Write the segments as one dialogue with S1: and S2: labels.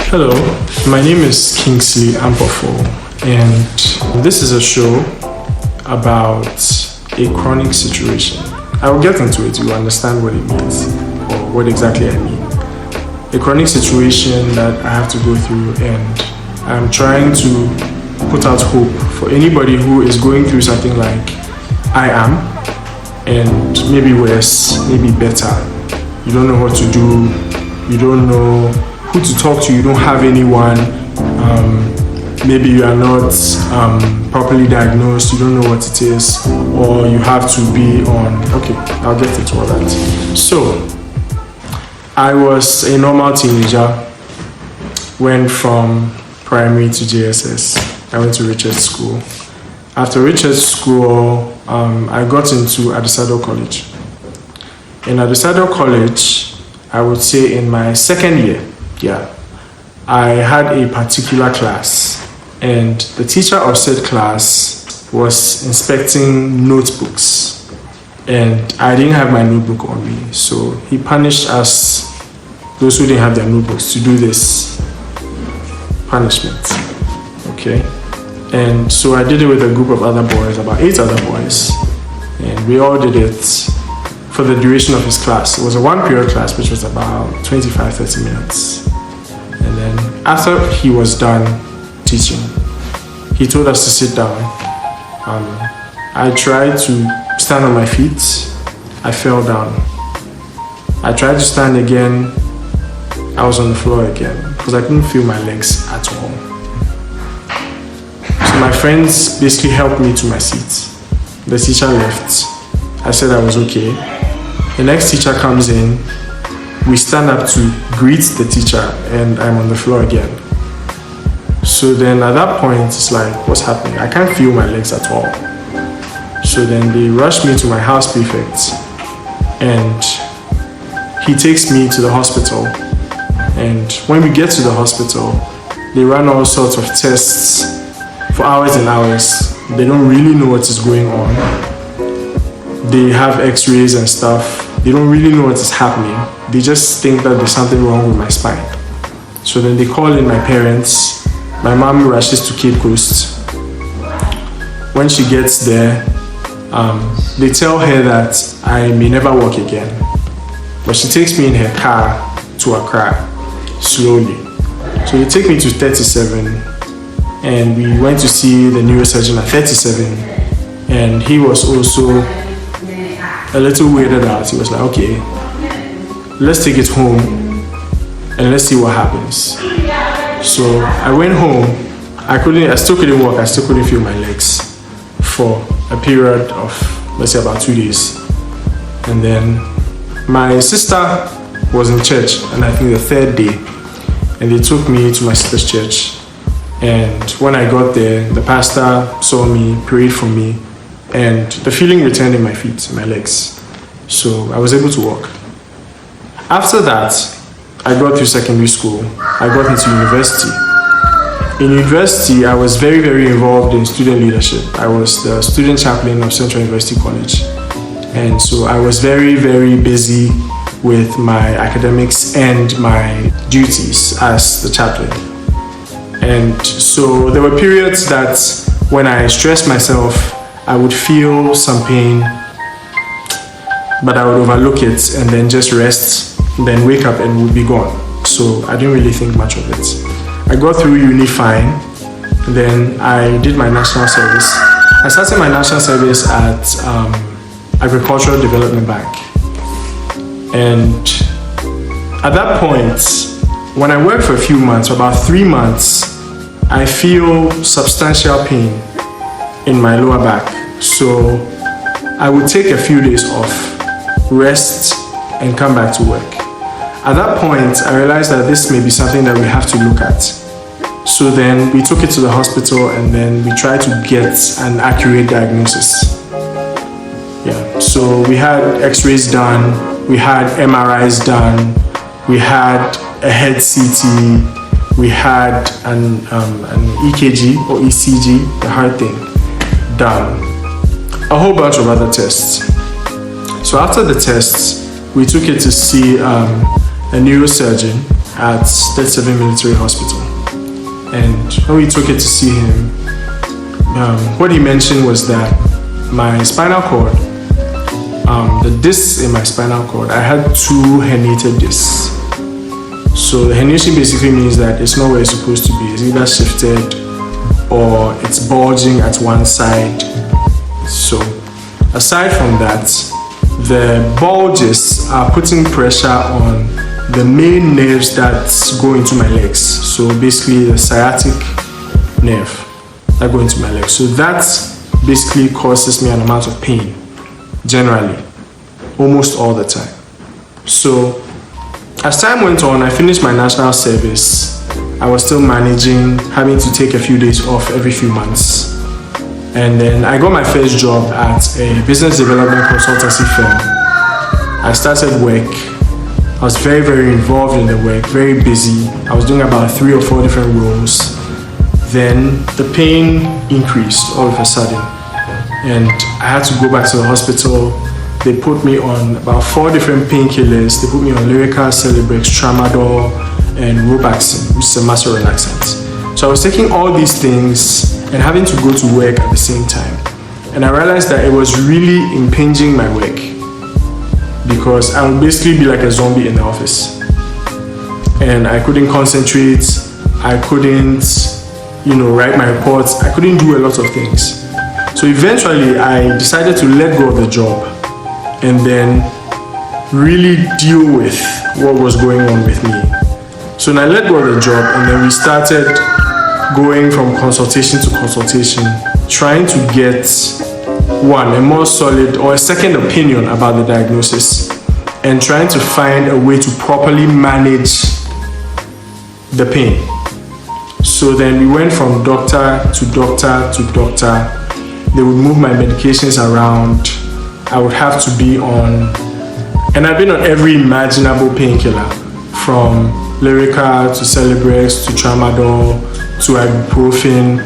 S1: Hello, my name is Kingsley Ampoful, and this is a show about a chronic situation. I will get into it, you will understand what it means, or what exactly I mean. A chronic situation that I have to go through, and I'm trying to put out hope for anybody who is going through something like I am, and maybe worse, maybe better. You don't know what to do, you don't know who to talk to, you don't have anyone, maybe you are not properly diagnosed, you don't know what it is, or you have to be on, okay, I'll get into all that. So, I was a normal teenager, went from primary to JSS. I went to Richards School. After Richards School, I got into Adesado College. In Adesado College, I would say in my second year, I had a particular class, and the teacher of said class was inspecting notebooks, and I didn't have my notebook on me, so he punished us, those who didn't have their notebooks, to do this punishment, okay? And so I did it with a group of other boys, about 8 other boys, and we all did it for the duration of his class. It was a 1-period class, which was about 25-30 minutes. And then after he was done teaching, he told us to sit down. I tried to stand on my feet. I fell down. I tried to stand again. I was on the floor again because I couldn't feel my legs at all. So my friends basically helped me to my seat. The teacher left. I said I was okay. The next teacher comes in. We stand up to greet the teacher, and I'm on the floor again. So then at that point, it's like, what's happening? I can't feel my legs at all. So then they rush me to my house prefect, and he takes me to the hospital. And when we get to the hospital, they run all sorts of tests for hours and hours. They don't really know what is going on. They have x-rays and stuff. They don't really know what is happening. They just think that there's something wrong with my spine. So then they call in my parents. My mom rushes to Cape Coast. When she gets there, they tell her that I may never walk again. But she takes me in her car to Accra, slowly. So they take me to 37, and we went to see the neurosurgeon at 37, and he was also a little weirded out. He was like, okay, let's take it home and let's see what happens. So I went home. I still couldn't walk. I still couldn't feel my legs for a period of, let's say, about 2 days. And then my sister was in church, and I think the 3rd day, and they took me to my sister's church. And when I got there, the pastor saw me, prayed for me, and the feeling returned in my feet, my legs. So I was able to walk. After that, I got through secondary school. I got into university. In university, I was very, very involved in student leadership. I was the student chaplain of Central University College. And so I was very, very busy with my academics and my duties as the chaplain. And so there were periods that when I stressed myself, I would feel some pain, but I would overlook it and then just rest, then wake up and would be gone. So I didn't really think much of it. I got through uni fine, then I did my national service. I started my national service at Agricultural Development Bank. And at that point, when I worked for a few months, for about 3 months, I feel substantial pain in my lower back. So I would take a few days off, rest, and come back to work. At that point, I realized that this may be something that we have to look at. So then we took it to the hospital, and then we tried to get an accurate diagnosis. So we had x-rays done, we had MRIs done, we had a head CT, we had an EKG or ECG, the heart thing, done. A whole bunch of other tests. So after the tests, we took it to see a neurosurgeon at 37 Military Hospital. And when we took it to see him, what he mentioned was that my spinal cord, the discs in my spinal cord, I had 2 herniated discs. So the herniation basically means that it's not where it's supposed to be. It's either shifted or it's bulging at one side. So aside from that, the bulges are putting pressure on the main nerves that go into my legs. So basically the sciatic nerve that go into my legs. So that basically causes me an amount of pain, generally, almost all the time. So as time went on, I finished my national service. I was still managing, having to take a few days off every few months. And then I got my first job at a business development consultancy firm. I started work. I was very, very involved in the work, very busy. I was doing about 3 or 4 different roles. Then the pain increased all of a sudden. And I had to go back to the hospital. They put me on about 4 different painkillers. They put me on Lyrica, Celebrex, Tramadol, and Robaxin, which is a muscle relaxant. So I was taking all these things and having to go to work at the same time. And I realized that it was really impinging my work, because I would basically be like a zombie in the office. And I couldn't concentrate. I couldn't, write my reports. I couldn't do a lot of things. So eventually I decided to let go of the job and then really deal with what was going on with me. So then I let go of the job, and then we started going from consultation to consultation, trying to get a more solid or a second opinion about the diagnosis, and trying to find a way to properly manage the pain. So then we went from doctor to doctor to doctor. They would move my medications around. I would have to be on, and I've been on every imaginable painkiller, from Lyrica to Celebrex to Tramadol to ibuprofen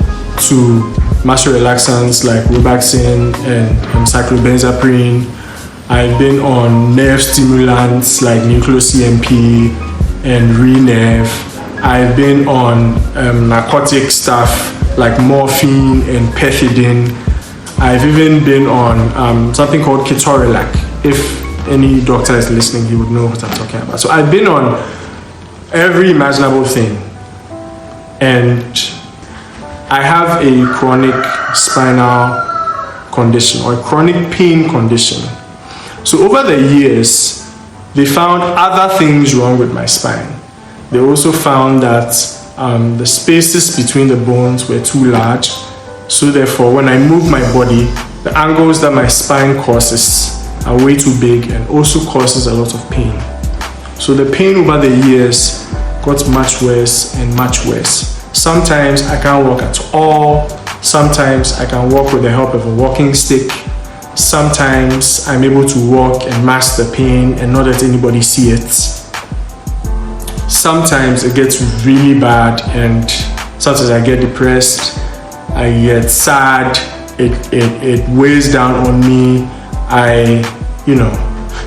S1: to muscle relaxants like Robaxin and cyclobenzaprine. I've been on nerve stimulants like Nucleus-CMP and Renerve. I've been on narcotic stuff like morphine and pethidine. I've even been on something called ketorolac. If any doctor is listening, he would know what I'm talking about. So I've been on every imaginable thing. And I have a chronic spinal condition, or a chronic pain condition. So over the years, they found other things wrong with my spine. They also found that the spaces between the bones were too large. So therefore, when I move my body, the angles that my spine causes are way too big and also causes a lot of pain. So the pain over the years got much worse and much worse. Sometimes I can't walk at all. Sometimes I can walk with the help of a walking stick. Sometimes I'm able to walk and mask the pain and not let anybody see it. Sometimes it gets really bad, and sometimes I get depressed, I get sad, it weighs down on me.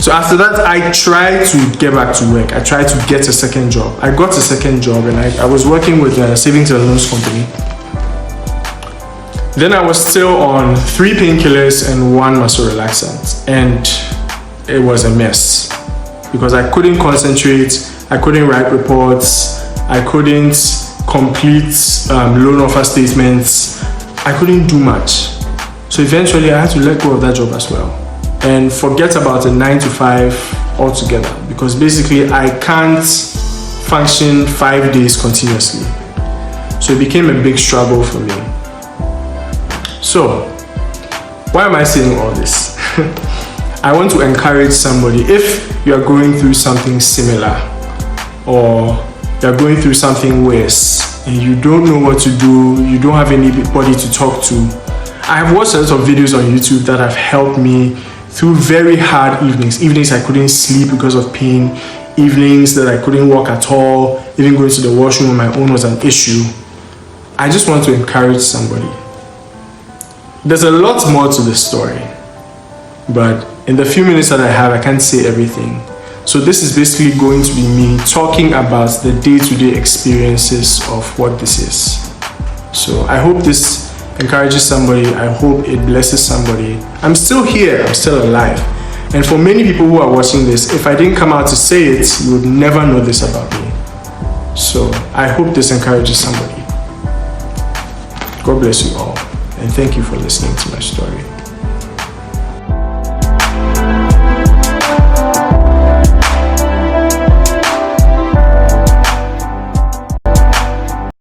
S1: So after that, I tried to get back to work. I tried to get a second job. I got a second job, and I was working with a savings and loans company. Then I was still on 3 painkillers and 1 muscle relaxant, and it was a mess because I couldn't concentrate, I couldn't write reports, I couldn't complete loan offer statements, I couldn't do much. So eventually I had to let go of that job as well and forget about a 9 to 5 altogether, because basically I can't function 5 days continuously. So it became a big struggle for me. So why am I saying all this? I want to encourage somebody, if you are going through something similar or you're going through something worse and you don't know what to do, you don't have anybody to talk to. I have watched a lot of videos on YouTube that have helped me through very hard evenings I couldn't sleep because of pain, evenings that I couldn't walk at all, even going to the washroom on my own was an issue. I just want to encourage somebody. There's a lot more to the story, but in the few minutes that I have, I can't say everything. So this is basically going to be me talking about the day-to-day experiences of what this is. So I hope this encourages somebody. I hope it blesses somebody. I'm still here. I'm still alive. And for many people who are watching this, if I didn't come out to say it, you would never know this about me. So I hope this encourages somebody. God bless you all. And thank you for listening to my story.